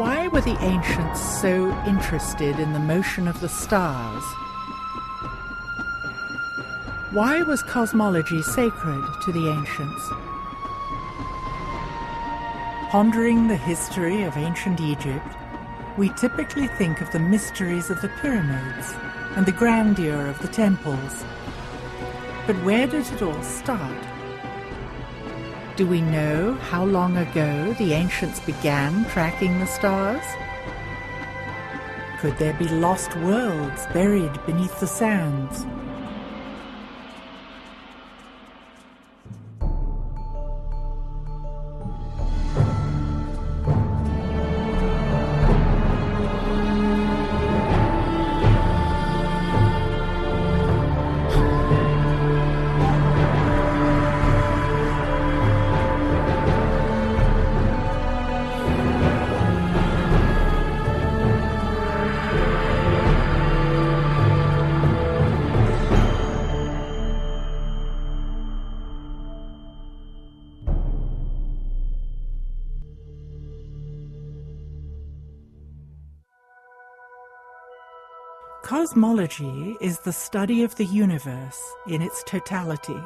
Why were the ancients so interested in the motion of the stars? Why was cosmology sacred to the ancients? Pondering the history of ancient Egypt, we typically think of the mysteries of the pyramids and the grandeur of the temples. But where did it all start? Do we know how long ago the ancients began tracking the stars? Could there be lost worlds buried beneath the sands? Cosmology is the study of the universe in its totality.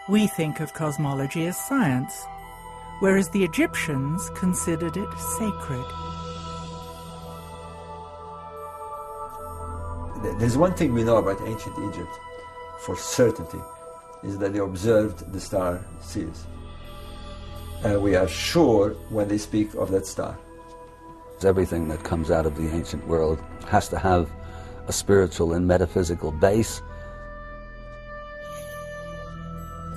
We think of cosmology as science, whereas the Egyptians considered it sacred. There's one thing we know about ancient Egypt for certainty, is that they observed the star Sirius. And we are sure when they speak of that star. Everything that comes out of the ancient world has to have a spiritual and metaphysical base.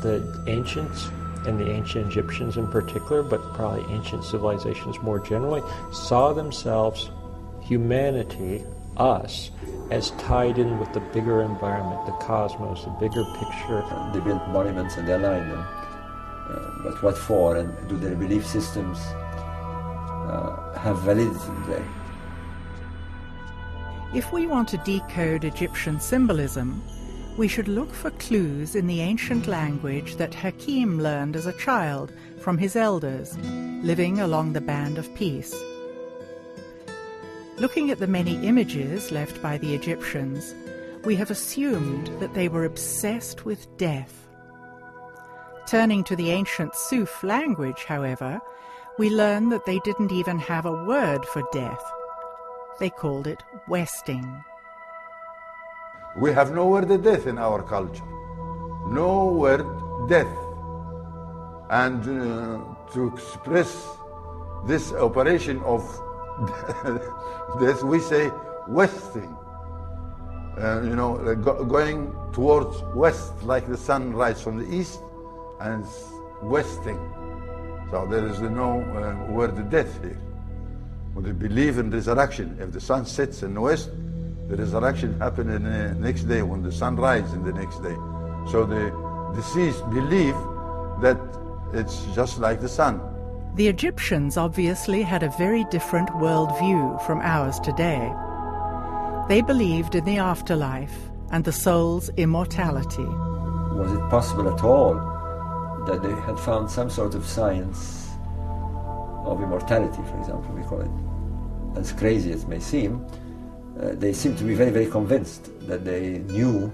The ancients, and the ancient Egyptians in particular, but probably ancient civilizations more generally, saw themselves, humanity, us, as tied in with the bigger environment, the cosmos, the bigger picture. They built monuments and they aligned them. But what for? And do their belief systems have validity today? If we want to decode Egyptian symbolism, we should look for clues in the ancient language that Hakim learned as a child from his elders, living along the Band of Peace. Looking at the many images left by the Egyptians, we have assumed that they were obsessed with death. Turning to the ancient Suf language, however, we learn that they didn't even have a word for death. They called it westing. We have no word of death in our culture. No word death. And to express this operation of death, we say westing. Going towards west, like the sun rises from the east, and it's westing. So there is no word of death here. We believe in resurrection. If the sun sets in the west, the resurrection happens in the next day when the sun rises in the next day. So the deceased believe that it's just like the sun. The Egyptians obviously had a very different worldview from ours today. They believed in the afterlife and the soul's immortality. Was it possible at all that they had found some sort of science of immortality, for example, we call it? As crazy as it may seem, they seem to be very, very convinced that they knew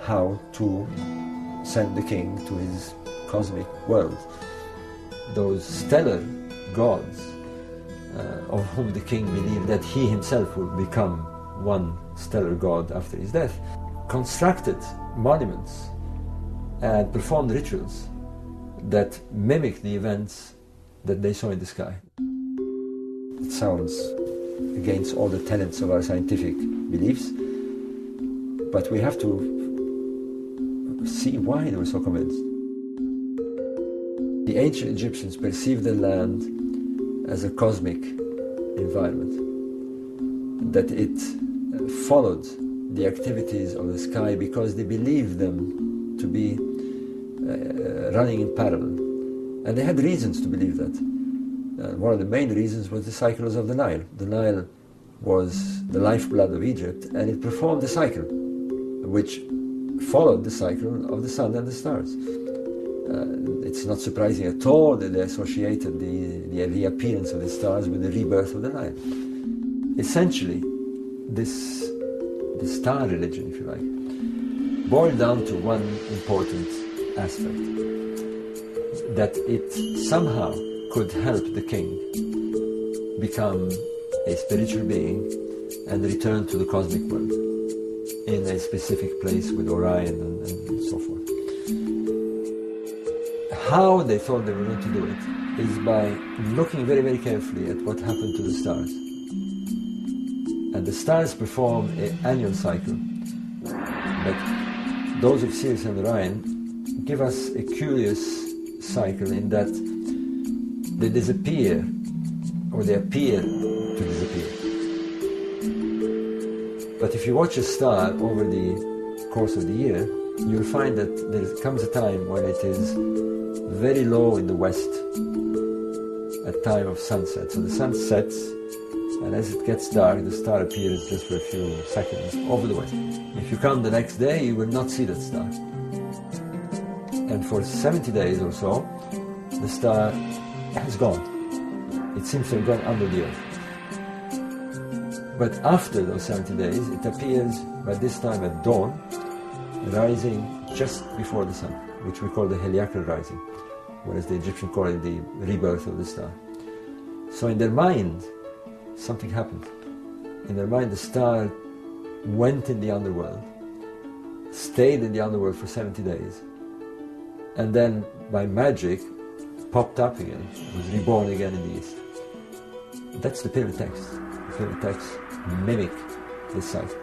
how to send the king to his cosmic world. Those stellar gods, of whom the king believed that he himself would become one stellar god after his death, constructed monuments and performed rituals that mimic the events that they saw in the sky. It sounds against all the tenets of our scientific beliefs, but we have to see why they were so convinced. The ancient Egyptians perceived the land as a cosmic environment, that it followed the activities of the sky because they believed them to be running in parallel. And they had reasons to believe that. One of the main reasons was the cycles of the Nile. The Nile was the lifeblood of Egypt, and it performed the cycle, which followed the cycle of the sun and the stars. It's not surprising at all that they associated the reappearance of the stars with the rebirth of the Nile. Essentially, the star religion, if you like, boiled down to one important aspect, that it somehow could help the king become a spiritual being and return to the cosmic world in a specific place with Orion and so forth. How they thought they were going to do it is by looking very, very carefully at what happened to the stars. And the stars perform an annual cycle. But those of Sirius and Orion give us a curious cycle in that they disappear, or they appear to disappear. But if you watch a star over the course of the year, you'll find that there comes a time when it is very low in the west at time of sunset. So the sun sets, and as it gets dark, the star appears just for a few seconds over the west. If you come the next day, you will not see that star. And for 70 days or so, the star has gone. It seems to have gone under the earth. But after those 70 days, it appears by this time at dawn, rising just before the sun, which we call the heliacal rising, whereas the Egyptians call it the rebirth of the star. So in their mind, something happened. In their mind, the star went in the underworld, stayed in the underworld for 70 days, and then by magic popped up again, was reborn again in the east. That's the pyramid text. The pyramid texts mimic this site.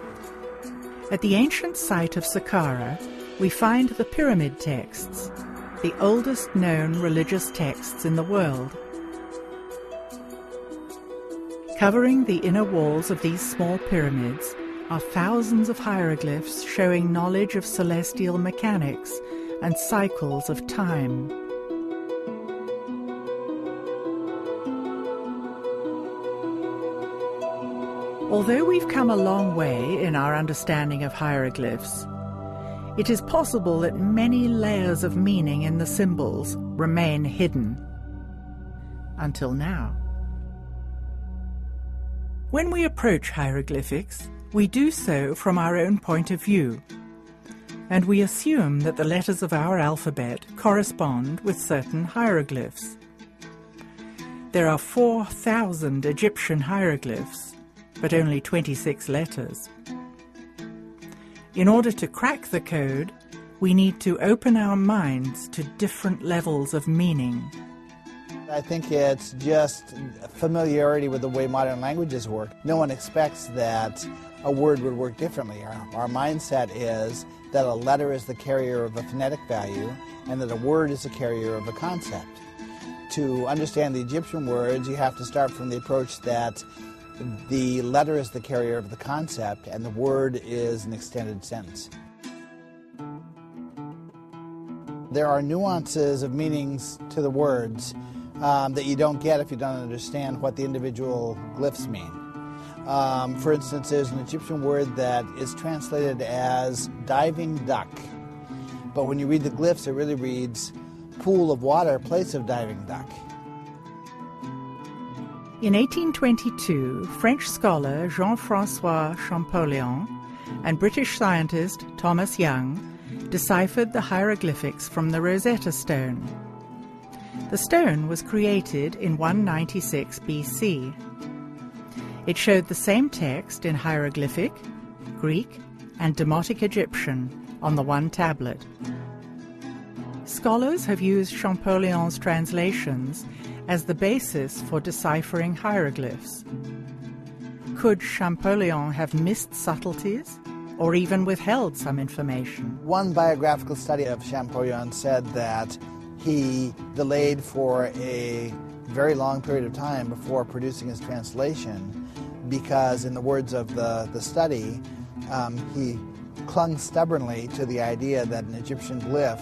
At the ancient site of Saqqara, we find the pyramid texts, the oldest known religious texts in the world. Covering the inner walls of these small pyramids are thousands of hieroglyphs showing knowledge of celestial mechanics and cycles of time. Although we've come a long way in our understanding of hieroglyphs, it is possible that many layers of meaning in the symbols remain hidden. Until now. When we approach hieroglyphics, we do so from our own point of view, and we assume that the letters of our alphabet correspond with certain hieroglyphs. There are 4,000 Egyptian hieroglyphs, but only 26 letters. In order to crack the code, we need to open our minds to different levels of meaning. I think it's just familiarity with the way modern languages work. No one expects that a word would work differently. Our mindset is that a letter is the carrier of a phonetic value and that a word is the carrier of a concept. To understand the Egyptian words, you have to start from the approach that the letter is the carrier of the concept and the word is an extended sentence. There are nuances of meanings to the words that you don't get if you don't understand what the individual glyphs mean. For instance, there's an Egyptian word that is translated as diving duck, but when you read the glyphs it really reads pool of water, place of diving duck. In 1822, French scholar Jean-François Champollion and British scientist Thomas Young deciphered the hieroglyphics from the Rosetta Stone. The stone was created in 196 BC. It showed the same text in hieroglyphic, Greek, and Demotic Egyptian on the one tablet. Scholars have used Champollion's translations as the basis for deciphering hieroglyphs. Could Champollion have missed subtleties or even withheld some information? One biographical study of Champollion said that he delayed for a very long period of time before producing his translation because, in the words of the study, he clung stubbornly to the idea that an Egyptian glyph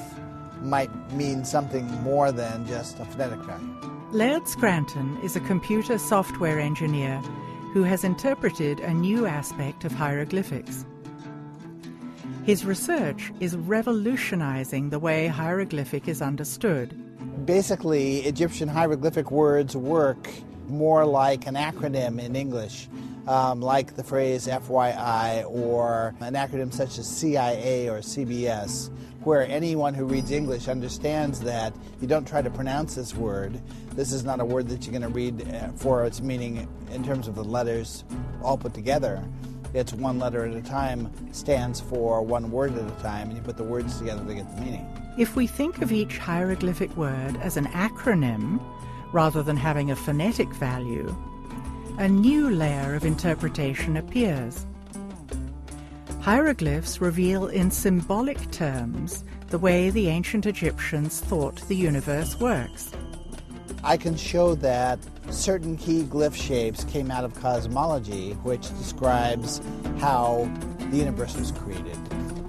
might mean something more than just a phonetic value. Laird Scranton is a computer software engineer who has interpreted a new aspect of hieroglyphics. His research is revolutionizing the way hieroglyphic is understood. Basically, Egyptian hieroglyphic words work more like an acronym in English, like the phrase FYI, or an acronym such as CIA or CBS, where anyone who reads English understands that you don't try to pronounce this word. This is not a word that you're going to read for its meaning in terms of the letters all put together. It's one letter at a time, stands for one word at a time, and you put the words together to get the meaning. If we think of each hieroglyphic word as an acronym, rather than having a phonetic value, a new layer of interpretation appears. Hieroglyphs reveal in symbolic terms the way the ancient Egyptians thought the universe works. I can show that certain key glyph shapes came out of cosmology, which describes how the universe was created.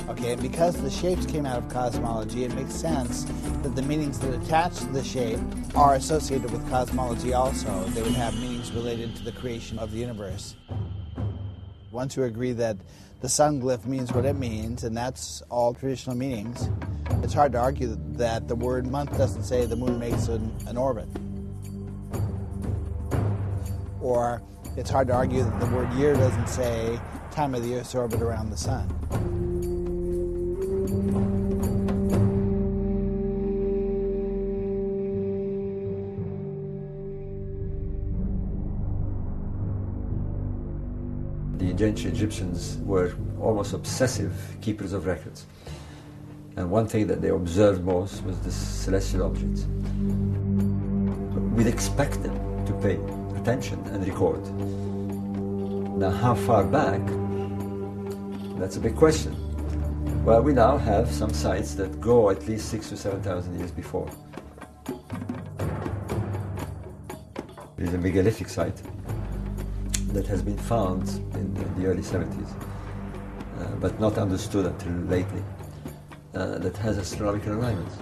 Okay, and because the shapes came out of cosmology, it makes sense that the meanings that attach to the shape are associated with cosmology also. They would have meanings related to the creation of the universe. Once you agree that the sun glyph means what it means, and that's all traditional meanings, it's hard to argue that the word month doesn't say the moon makes an orbit. Or it's hard to argue that the word year doesn't say time of the Earth's orbit around the sun. The ancient Egyptians were almost obsessive keepers of records. And one thing that they observed most was the celestial objects. We'd expect them to pay attention and record. Now, how far back? That's a big question. Well, we now have some sites that go at least 6,000 to 7,000 years before. There's a megalithic site that has been found in the early 70s, but not understood until lately, that has astronomical alignments.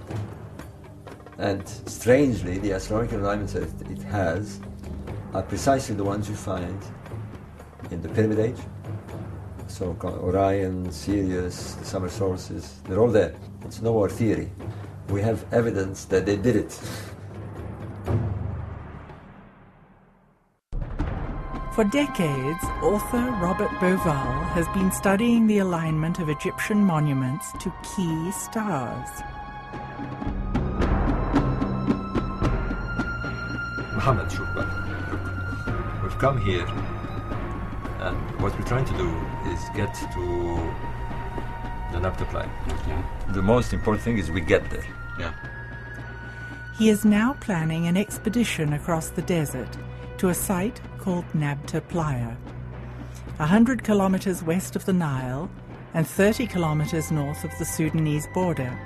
And strangely, the astronomical alignments that it has are precisely the ones you find in the Pyramid Age. So Orion, Sirius, the summer solstices, they're all there. It's no more theory. We have evidence that they did it. For decades, author Robert Bauval has been studying the alignment of Egyptian monuments to key stars. Muhammad, we've come here, and what we're trying to do is get to the Nabtaplan. Yeah. The most important thing is we get there. Yeah. He is now planning an expedition across the desert to a site called Nabta Playa, 100 kilometers west of the Nile and 30 kilometers north of the Sudanese border.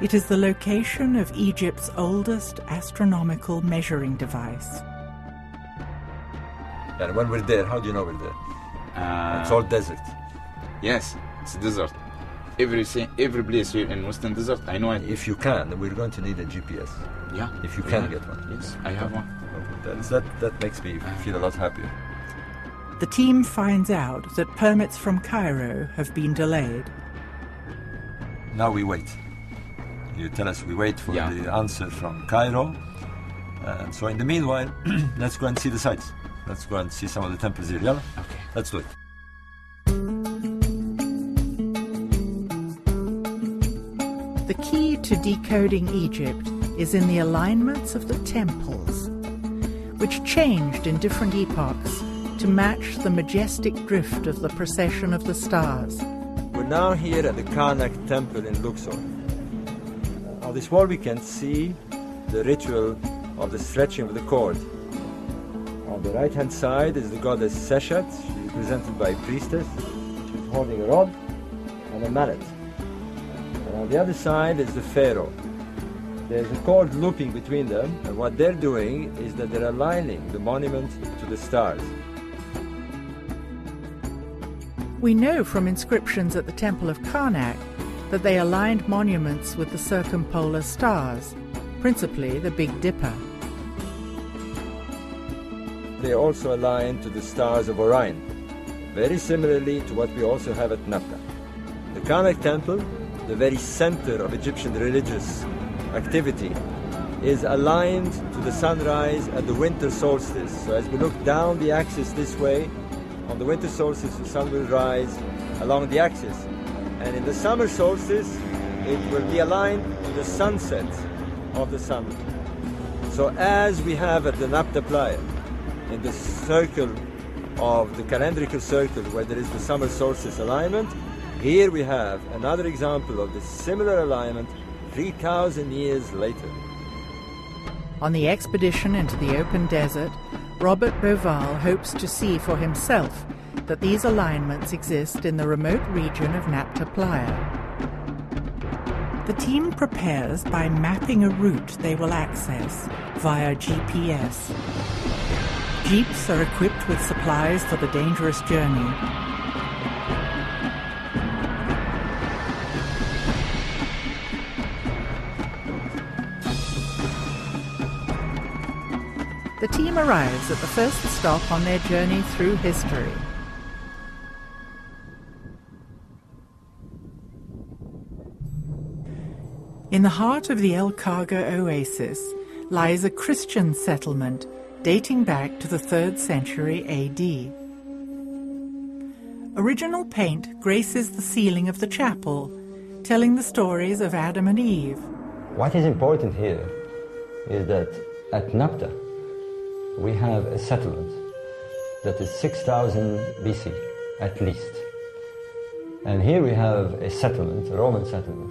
It is the location of Egypt's oldest astronomical measuring device. And when we're there, how do you know we're there? It's all desert. Yes, it's desert. Every place here in Western Desert, I know it. If you can, we're going to need a GPS. Yeah. If you can get one. Yes, I have one. That makes me feel a lot happier. The team finds out that permits from Cairo have been delayed. Now we wait. You tell us we wait for the answer from Cairo. And so in the meanwhile, let's go and see the sites. Let's go and see some of the temples here. Yeah? Okay. Let's do it. The key to decoding Egypt is in the alignments of the temples, which changed in different epochs to match the majestic drift of the procession of the stars. We're now here at the Karnak temple in Luxor. On this wall we can see the ritual of the stretching of the cord. On the right-hand side is the goddess Seshat. She's represented by a priestess. She's holding a rod and a mallet. And on the other side is the pharaoh. There's a cord looping between them, and what they're doing is that they're aligning the monument to the stars. We know from inscriptions at the Temple of Karnak that they aligned monuments with the circumpolar stars, principally the Big Dipper. They also align to the stars of Orion, very similarly to what we also have at Nabta. The Karnak temple, the very center of Egyptian religious activity, is aligned to the sunrise at the winter solstice. So as we look down the axis this way, on the winter solstice the sun will rise along the axis. And in the summer solstice, it will be aligned to the sunset of the sun. So as we have at the Napta Playa, in the circle of the calendrical circle where there is the summer solstice alignment, here we have another example of this similar alignment 3,000 years later. On the expedition into the open desert, Robert Bauval hopes to see for himself that these alignments exist in the remote region of Napta Playa. The team prepares by mapping a route they will access via GPS. Jeeps are equipped with supplies for the dangerous journey. The team arrives at the first stop on their journey through history. In the heart of the El Khaga oasis lies a Christian settlement dating back to the 3rd century AD. Original paint graces the ceiling of the chapel, telling the stories of Adam and Eve. What is important here is that at Napta we have a settlement that is 6,000 BC at least. And here we have a settlement, a Roman settlement,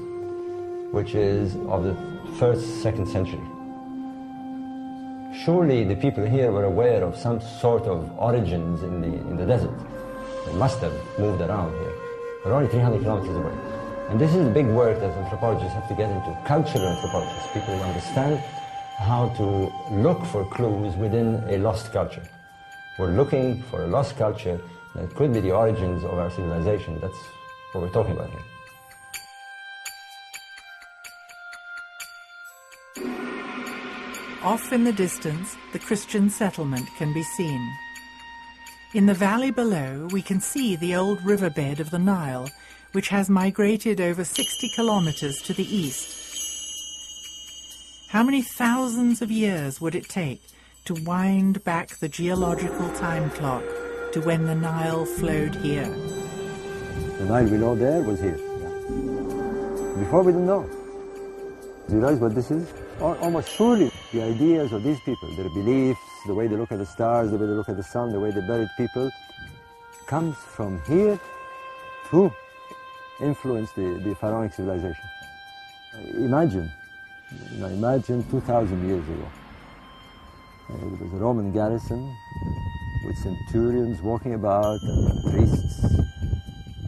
which is of the 1st, 2nd century. Surely the people here were aware of some sort of origins in the desert. They must have moved around here. We're only 300 kilometers away. And this is the big work that anthropologists have to get into, cultural anthropologists, people who understand how to look for clues within a lost culture. We're looking for a lost culture that could be the origins of our civilization. That's what we're talking about here. Off in the distance, the Christian settlement can be seen. In the valley below, we can see the old riverbed of the Nile, which has migrated over 60 kilometers to the east. How many thousands of years would it take to wind back the geological time clock to when the Nile flowed here? The Nile we know there was here. Before we didn't know. Do you realize what this is? Almost surely the ideas of these people, their beliefs, the way they look at the stars, the way they look at the sun, the way they buried people, comes from here to influence the pharaonic civilization. Imagine 2,000 years ago. There was a Roman garrison with centurions walking about, and priests,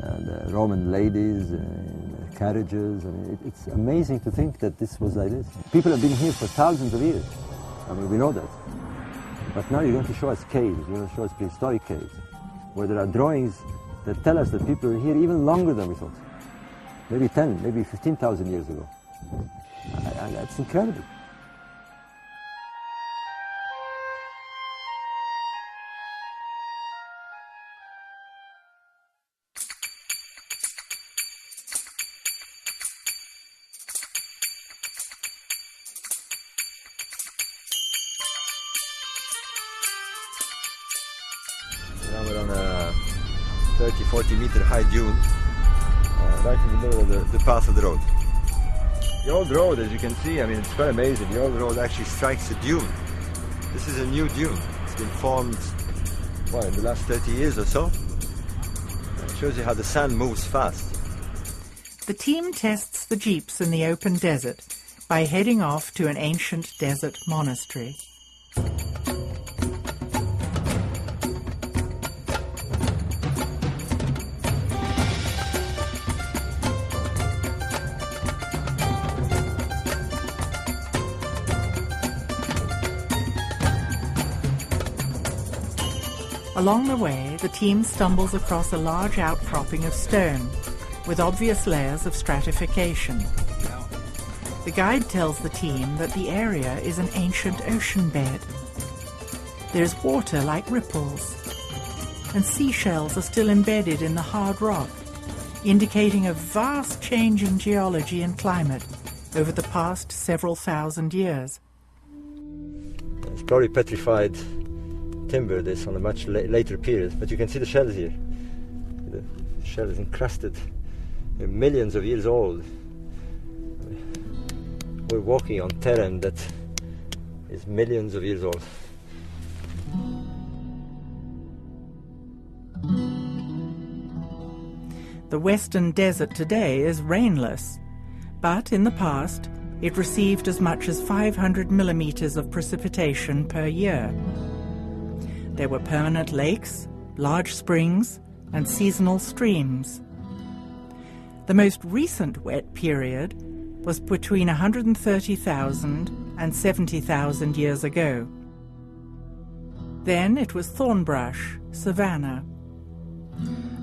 and Roman ladies in carriages. And it's amazing to think that this was like this. People have been here for thousands of years. I mean, we know that. But now you're going to show us caves, you're going to show us prehistoric caves, where there are drawings that tell us that people were here even longer than we thought. Maybe 10, maybe 15,000 years ago. And that's incredible. Now we're on a 30, 40 meter high dune, right in the middle of the path of the road. The old road, as you can see, I mean, it's quite amazing. The old road actually strikes a dune. This is a new dune. It's been formed, in the last 30 years or so. It shows you how the sand moves fast. The team tests the jeeps in the open desert by heading off to an ancient desert monastery. Along the way, the team stumbles across a large outcropping of stone with obvious layers of stratification. The guide tells the team that the area is an ancient ocean bed. There's water like ripples, and seashells are still embedded in the hard rock. indicating a vast change in geology and climate over the past several thousand years. It's probably petrified timber, this, on a much later period, but you can see the shells here. The shell is encrusted. They're millions of years old. We're walking on terrain that is millions of years old. The Western Desert today is rainless, but in the past it received as much as 500 millimeters of precipitation per year. There were permanent lakes, large springs, and seasonal streams. The most recent wet period was between 130,000 and 70,000 years ago. Then it was thornbrush, savanna.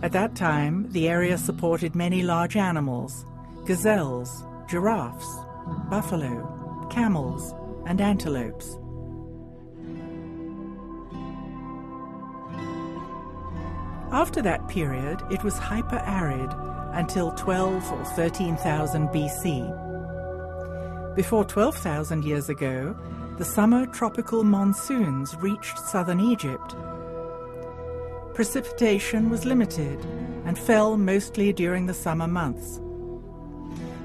At that time, the area supported many large animals: gazelles, giraffes, buffalo, camels, and antelopes. After that period, it was hyper-arid until 12 or 13,000 BC. Before 12,000 years ago, the summer tropical monsoons reached southern Egypt. Precipitation was limited and fell mostly during the summer months.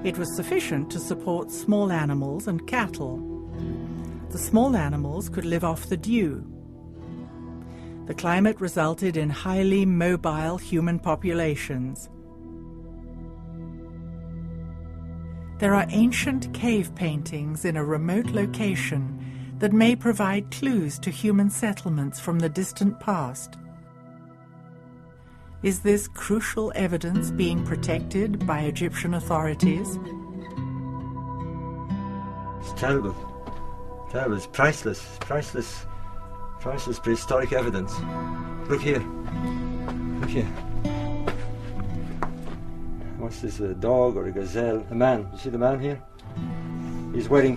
It was sufficient to support small animals and cattle. The small animals could live off the dew. The climate resulted in highly mobile human populations. There are ancient cave paintings in a remote location that may provide clues to human settlements from the distant past. Is this crucial evidence being protected by Egyptian authorities? It's terrible. Terrible. It's priceless. Priceless prehistoric evidence. Look here. Look here. What's this, a dog or a gazelle? A man. You see the man here? He's wearing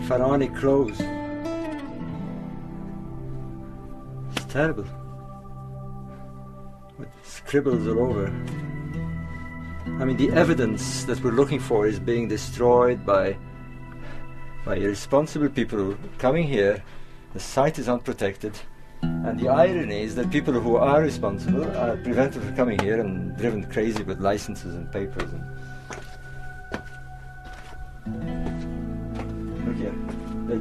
pharaonic clothes. It's terrible. With scribbles all over. I mean, the evidence that we're looking for is being destroyed by irresponsible people coming here. The site is unprotected, and the irony is that people who are responsible are prevented from coming here and driven crazy with licenses and papers. Look here.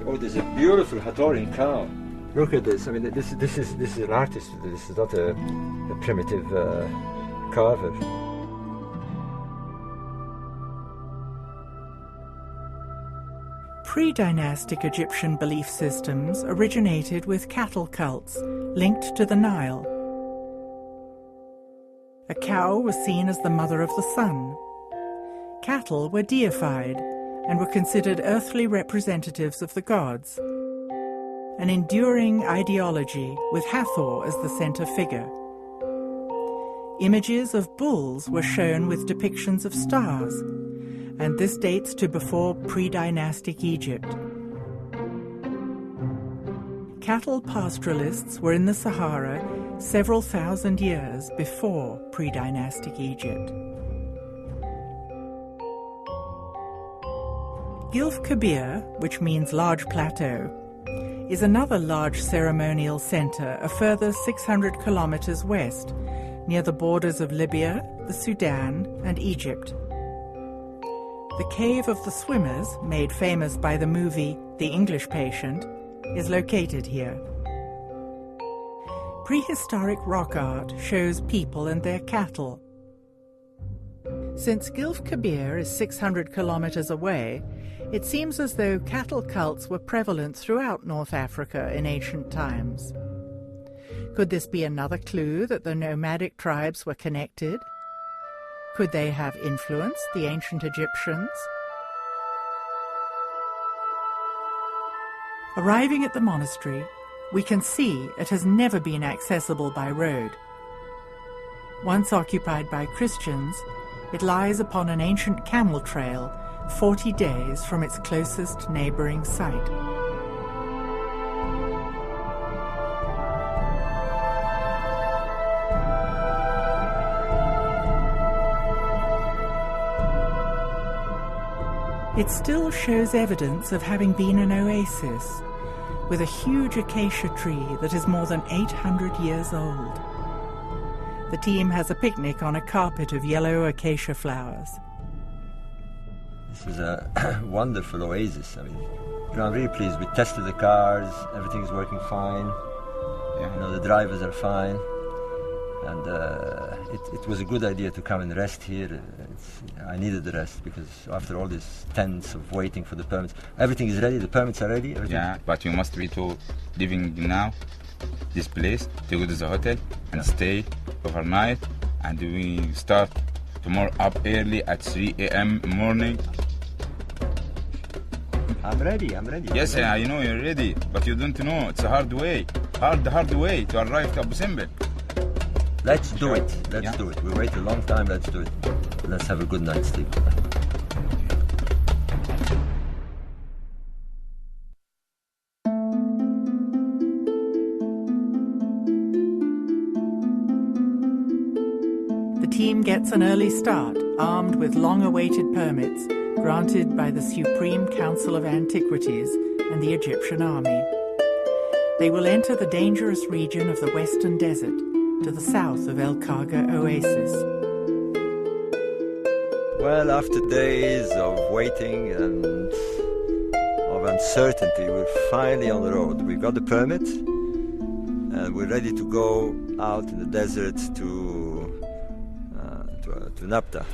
Oh, there's a beautiful Hatorian cow. Look at this. I mean, this is an artist. This is not a primitive carver. Pre-dynastic Egyptian belief systems originated with cattle cults linked to the Nile. A cow was seen as the mother of the sun. Cattle were deified and were considered earthly representatives of the gods. An enduring ideology with Hathor as the center figure. Images of bulls were shown with depictions of stars, and this dates to before pre-dynastic Egypt. Cattle pastoralists were in the Sahara several thousand years before pre-dynastic Egypt. Gilf Kabir, which means large plateau, is another large ceremonial center a further 600 kilometers west, near the borders of Libya, the Sudan, and Egypt. The Cave of the Swimmers, made famous by the movie The English Patient, is located here. Prehistoric rock art shows people and their cattle. Since Gilf Kabir is 600 kilometers away, it seems as though cattle cults were prevalent throughout North Africa in ancient times. Could this be another clue that the nomadic tribes were connected? Could they have influenced the ancient Egyptians? Arriving at the monastery, we can see it has never been accessible by road. Once occupied by Christians, it lies upon an ancient camel trail 40 days from its closest neighboring site. It still shows evidence of having been an oasis, with a huge acacia tree that is more than 800 years old. The team has a picnic on a carpet of yellow acacia flowers. This is a wonderful oasis. I mean, I'm really pleased. We tested the cars, everything is working fine. Yeah. You know, the drivers are fine. And it was a good idea to come and rest here. I needed the rest because after all these tents of waiting for the permits, everything is ready, the permits are ready. Everything. Yeah, but you must be to living now, this place, to go to the hotel and stay overnight. And we start tomorrow up early at 3 a.m. morning. I'm ready. Yes, I'm ready. I know you're ready, but you don't know. It's a hard way to arrive to Abu Simbel. Let's do it. Let's do it. We wait a long time. Let's do it. Let's have a good night's sleep. The team gets an early start, armed with long-awaited permits granted by the Supreme Council of Antiquities and the Egyptian army. They will enter the dangerous region of the Western Desert, to the south of El Khaga Oasis. Well, after days of waiting and of uncertainty, we're finally on the road. We got the permit and we're ready to go out in the desert to Nabta.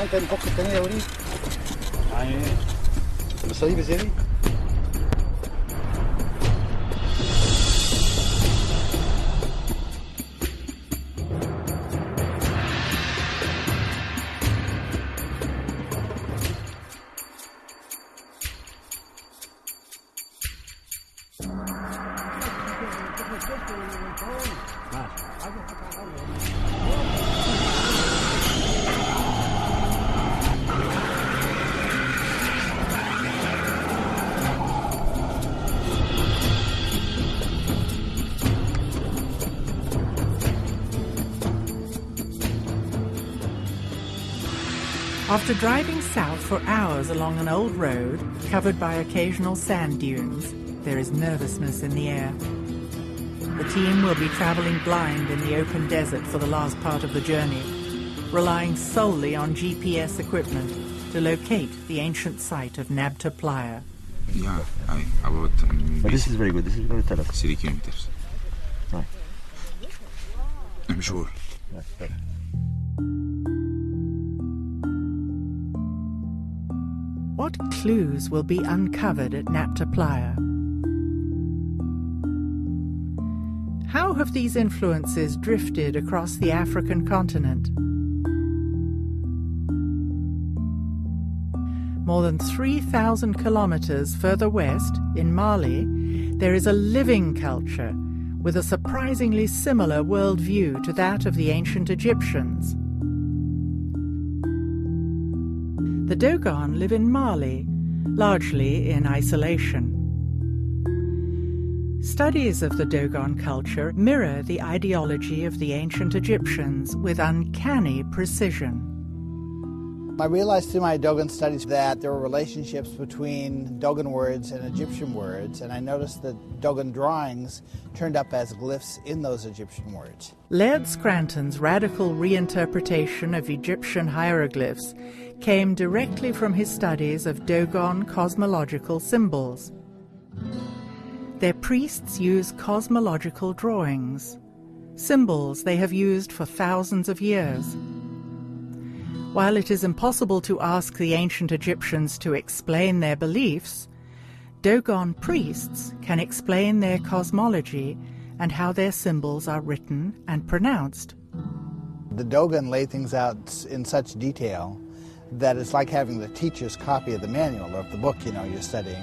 انت نفك الثانيه يا وليد. المصاريف زياده. After driving south for hours along an old road covered by occasional sand dunes, there is nervousness in the air. The team will be traveling blind in the open desert for the last part of the journey, relying solely on GPS equipment to locate the ancient site of Nabta Playa. Yeah, about... But this is very good. This is going to tell us. 3 kilometers. Right. I'm sure. Right. What clues will be uncovered at Nabta Playa? How have these influences drifted across the African continent? More than 3,000 kilometers further west, in Mali, there is a living culture with a surprisingly similar worldview to that of the ancient Egyptians. The Dogon live in Mali, largely in isolation. Studies of the Dogon culture mirror the ideology of the ancient Egyptians with uncanny precision. I realized through my Dogon studies that there were relationships between Dogon words and Egyptian words, and I noticed that Dogon drawings turned up as glyphs in those Egyptian words. Laird Scranton's radical reinterpretation of Egyptian hieroglyphs came directly from his studies of Dogon cosmological symbols. Their priests use cosmological drawings, symbols they have used for thousands of years. While it is impossible to ask the ancient Egyptians to explain their beliefs, Dogon priests can explain their cosmology and how their symbols are written and pronounced. The Dogon lay things out in such detail that it's like having the teacher's copy of the manual of the book, you're studying,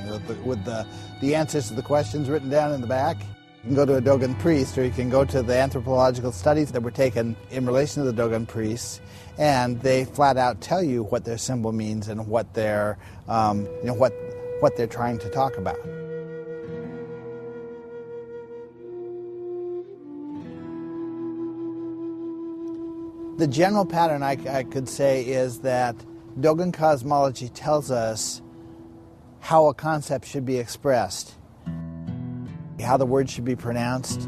with the answers to the questions written down in the back. You can go to a Dogon priest, or you can go to the anthropological studies that were taken in relation to the Dogon priests, and they flat out tell you what their symbol means and what they're, what they're trying to talk about. The general pattern I could say is that Dogon cosmology tells us how a concept should be expressed, how the word should be pronounced,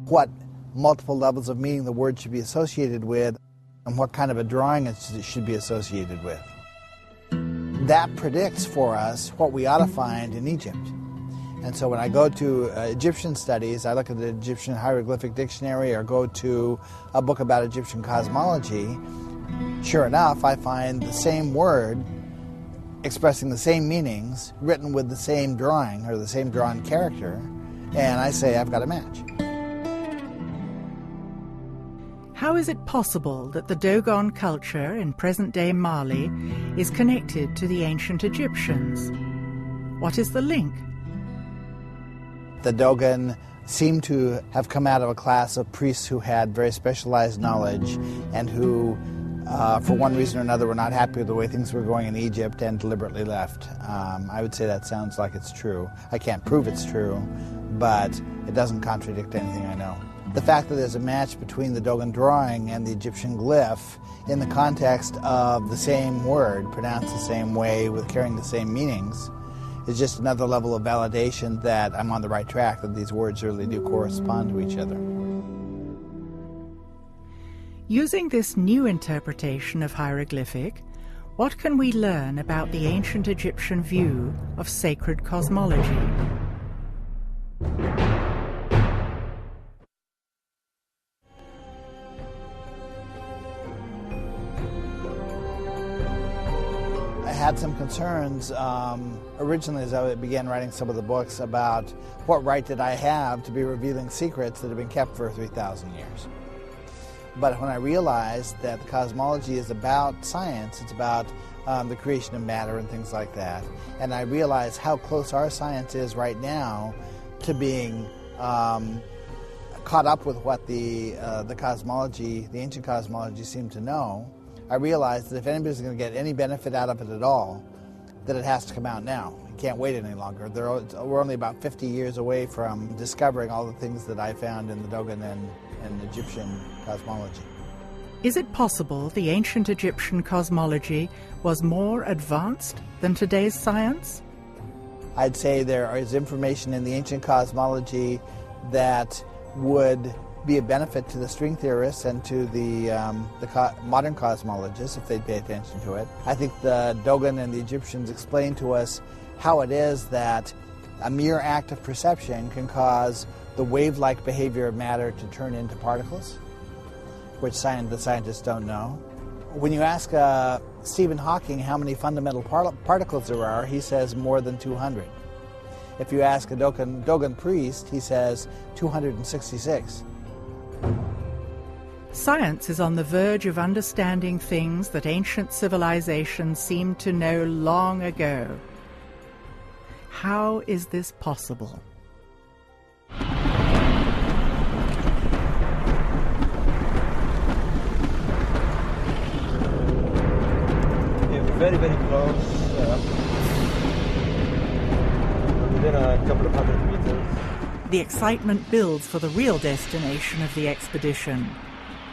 what multiple levels of meaning the word should be associated with, and what kind of a drawing it should be associated with. That predicts for us what we ought to find in Egypt. And so when I go to Egyptian studies, I look at the Egyptian hieroglyphic dictionary or go to a book about Egyptian cosmology, sure enough, I find the same word expressing the same meanings, written with the same drawing or the same drawn character, and I say I've got a match. How is it possible that the Dogon culture in present-day Mali is connected to the ancient Egyptians? What is the link? The Dogon seem to have come out of a class of priests who had very specialized knowledge and who, for one reason or another, were not happy with the way things were going in Egypt and deliberately left. I would say that sounds like it's true. I can't prove it's true, but it doesn't contradict anything I know. The fact that there's a match between the Dogon drawing and the Egyptian glyph in the context of the same word, pronounced the same way, with carrying the same meanings, is just another level of validation that I'm on the right track, that these words really do correspond to each other. Using this new interpretation of hieroglyphic, what can we learn about the ancient Egyptian view of sacred cosmology? I had some concerns originally as I began writing some of the books about what right did I have to be revealing secrets that have been kept for 3,000 years. But when I realized that the cosmology is about science, it's about the creation of matter and things like that, and I realized how close our science is right now to being caught up with what the cosmology, the ancient cosmology, seemed to know, I realized that if anybody's going to get any benefit out of it at all, that it has to come out now. You can't wait any longer. We're only about 50 years away from discovering all the things that I found in the Dogon and Egyptian cosmology. Is it possible the ancient Egyptian cosmology was more advanced than today's science? I'd say there is information in the ancient cosmology that would be a benefit to the string theorists and to the modern cosmologists if they'd pay attention to it. I think the Dogon and the Egyptians explain to us how it is that a mere act of perception can cause the wave-like behavior of matter to turn into particles, which the scientists don't know. When you ask Stephen Hawking how many fundamental particles there are, he says more than 200. If you ask a Dogon priest, he says 266. Science is on the verge of understanding things that ancient civilizations seemed to know long ago. How is this possible? Very, very close, within a couple of 100 meters. The excitement builds for the real destination of the expedition,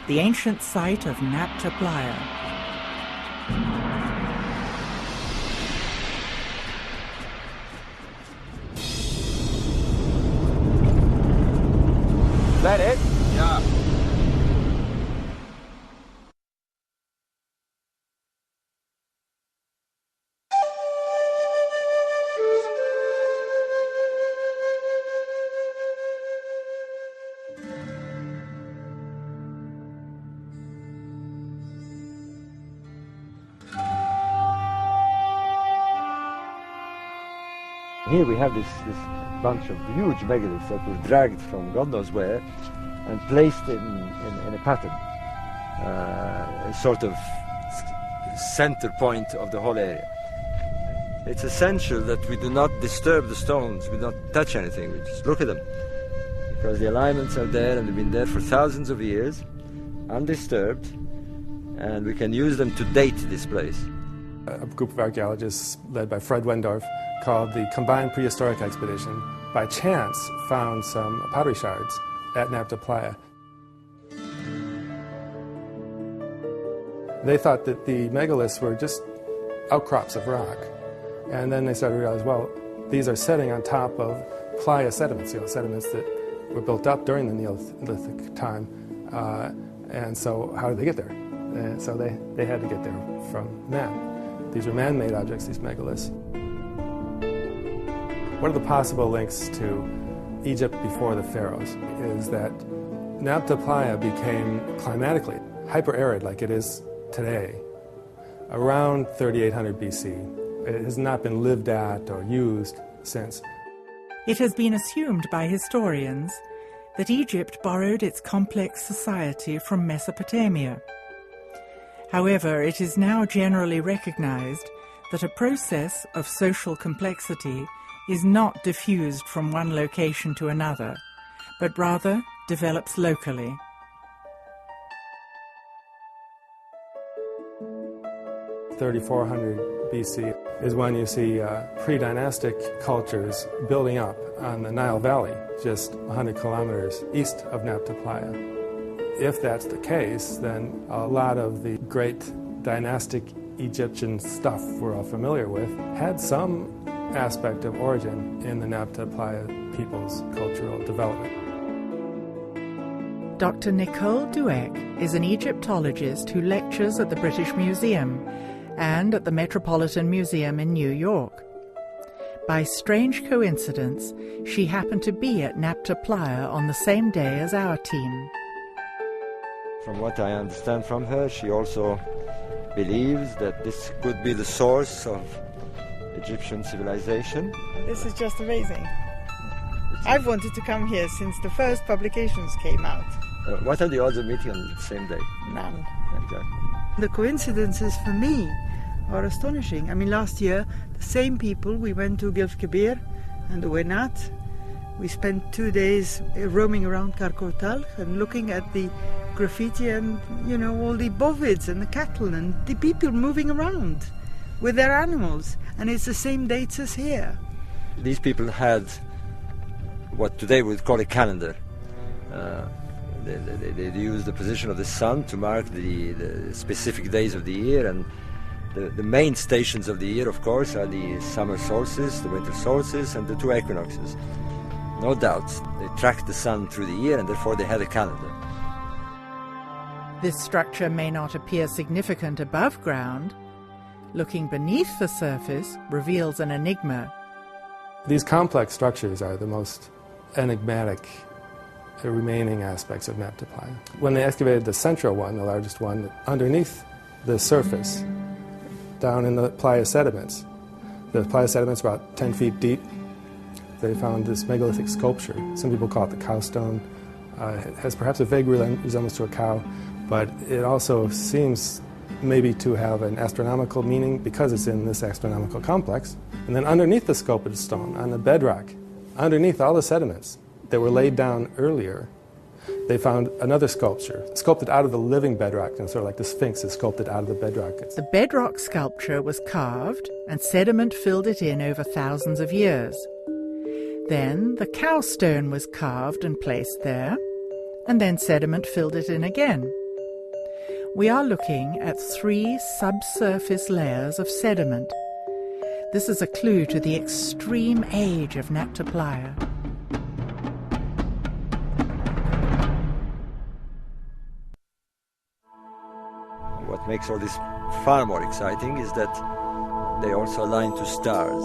the ancient site of Nabta Playa. Is that it? Yeah. Here we have this bunch of huge megaliths that were dragged from God knows where and placed in a pattern, a sort of center point of the whole area. It's essential that we do not disturb the stones, we don't touch anything, we just look at them. Because the alignments are there and they've been there for thousands of years, undisturbed, and we can use them to date this place. A group of archaeologists led by Fred Wendorf, called the Combined Prehistoric Expedition, by chance found some pottery shards at Nabta Playa. They thought that the megaliths were just outcrops of rock. And then they started to realize, well, these are setting on top of playa sediments, sediments that were built up during the Neolithic time. And so how did they get there? And so they had to get there from man. These are man-made objects, these megaliths. One of the possible links to Egypt before the pharaohs is that Nabta Playa became climatically hyper-arid like it is today around 3800 BC. It has not been lived at or used since. It has been assumed by historians that Egypt borrowed its complex society from Mesopotamia. However, it is now generally recognized that a process of social complexity is not diffused from one location to another, but rather develops locally. (3400 BC is when you see pre-dynastic cultures building up on the Nile Valley, just 100 kilometers east of Nabta Playa. If that's the case, then a lot of the great dynastic Egyptian stuff we're all familiar with had some aspect of origin in the Nabta Playa people's cultural development. Dr. Nicole Dueck is an Egyptologist who lectures at the British Museum and at the Metropolitan Museum in New York. By strange coincidence, she happened to be at Nabta Playa on the same day as our team. From what I understand from her, she also believes that this could be the source of Egyptian civilization. This is just amazing. I've wanted to come here since the first publications came out. What are the odds of meeting on the same day? None. Exactly. The coincidences for me are astonishing. I mean, last year, the same people, we went to Gilf Kebir and the Wenat. We spent 2 days roaming around Karkotal and looking at the graffiti and, all the bovids and the cattle and the people moving around with their animals. And it's the same dates as here. These people had what today we would call a calendar. They use the position of the sun to mark the specific days of the year, and the main stations of the year, of course, are the summer solstice, the winter solstice, and the two equinoxes. No doubt, they tracked the sun through the year, and therefore they had a calendar. This structure may not appear significant above ground. Looking beneath the surface reveals an enigma. These complex structures are the most enigmatic remaining aspects of Nabta Playa. When they excavated the central one, the largest one, underneath the surface, down in the playa sediments, the playa sediments about 10 feet deep, they found this megalithic sculpture. Some people call it the cow stone. It has perhaps a vague resemblance to a cow, but it also seems maybe to have an astronomical meaning because it's in this astronomical complex. And then underneath the sculpted stone, on the bedrock, underneath all the sediments that were laid down earlier, they found another sculpture, sculpted out of the living bedrock, and sort of like the Sphinx is sculpted out of the bedrock. The bedrock sculpture was carved, and sediment filled it in over thousands of years. Then the cow stone was carved and placed there, and then sediment filled it in again. We are looking at 3 subsurface layers of sediment. This is a clue to the extreme age of Nabta Playa. What makes all this far more exciting is that they also align to stars.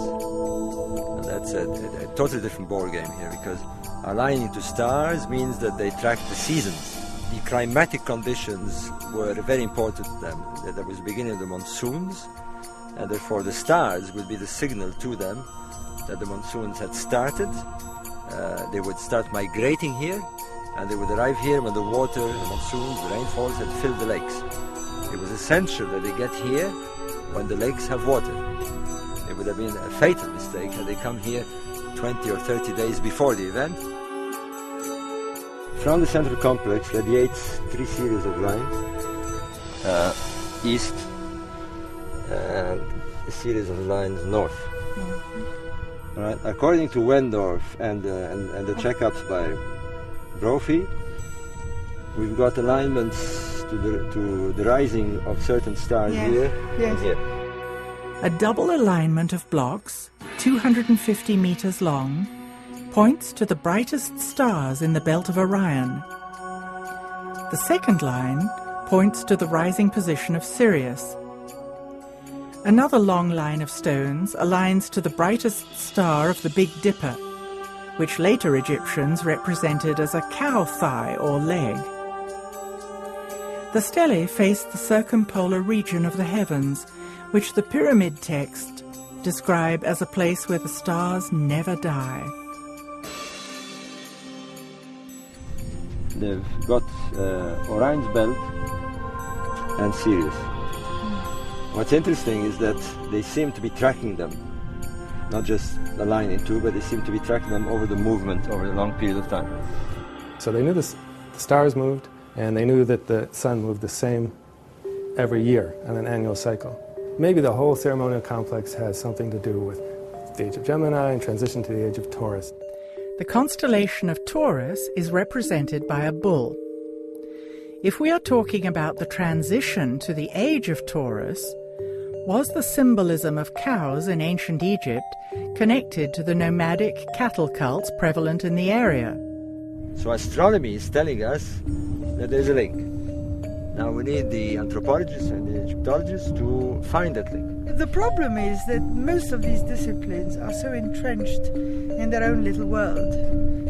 And that's a totally different ballgame here, because aligning to stars means that they track the seasons. The climatic conditions were very important to them. There was the beginning of the monsoons, and therefore the stars would be the signal to them that the monsoons had started. They would start migrating here, and they would arrive here when the water, the monsoons, the rainfalls had filled the lakes. It was essential that they get here when the lakes have water. It would have been a fatal mistake had they come here 20 or 30 days before the event. From the central complex radiates 3 series of lines, east, and a series of lines north. Mm-hmm. Right. According to Wendorf and the checkups by Brophy, we've got alignments to the rising of certain stars here and here. A double alignment of blocks, 250 meters long, points to the brightest stars in the belt of Orion. The second line points to the rising position of Sirius. Another long line of stones aligns to the brightest star of the Big Dipper, which later Egyptians represented as a cow thigh or leg. The stelae face the circumpolar region of the heavens, which the pyramid text describe as a place where the stars never die. They've got Orion's belt and Sirius. What's interesting is that they seem to be tracking them, not just a line in two, but they seem to be tracking them over the movement over a long period of time. So they knew the stars moved, and they knew that the sun moved the same every year on an annual cycle. Maybe the whole ceremonial complex has something to do with the age of Gemini and transition to the age of Taurus. The constellation of Taurus is represented by a bull. If we are talking about the transition to the age of Taurus, was the symbolism of cows in ancient Egypt connected to the nomadic cattle cults prevalent in the area? So astronomy is telling us that there's a link. Now we need the anthropologists and the Egyptologists to find that link. The problem is that most of these disciplines are so entrenched in their own little world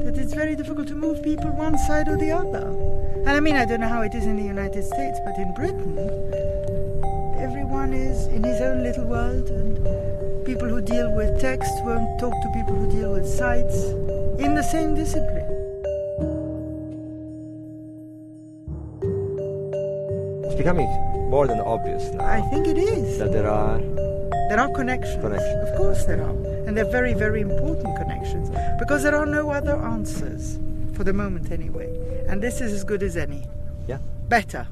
that it's very difficult to move people one side or the other. And I mean, I don't know how it is in the United States, but in Britain, everyone is in his own little world, and people who deal with text won't talk to people who deal with sites in the same discipline. It's becoming more than obvious now. I think it is. That there are connections. Of course there are. And they're very, very important connections, because there are no other answers, for the moment anyway. And this is as good as any. Yeah. Better.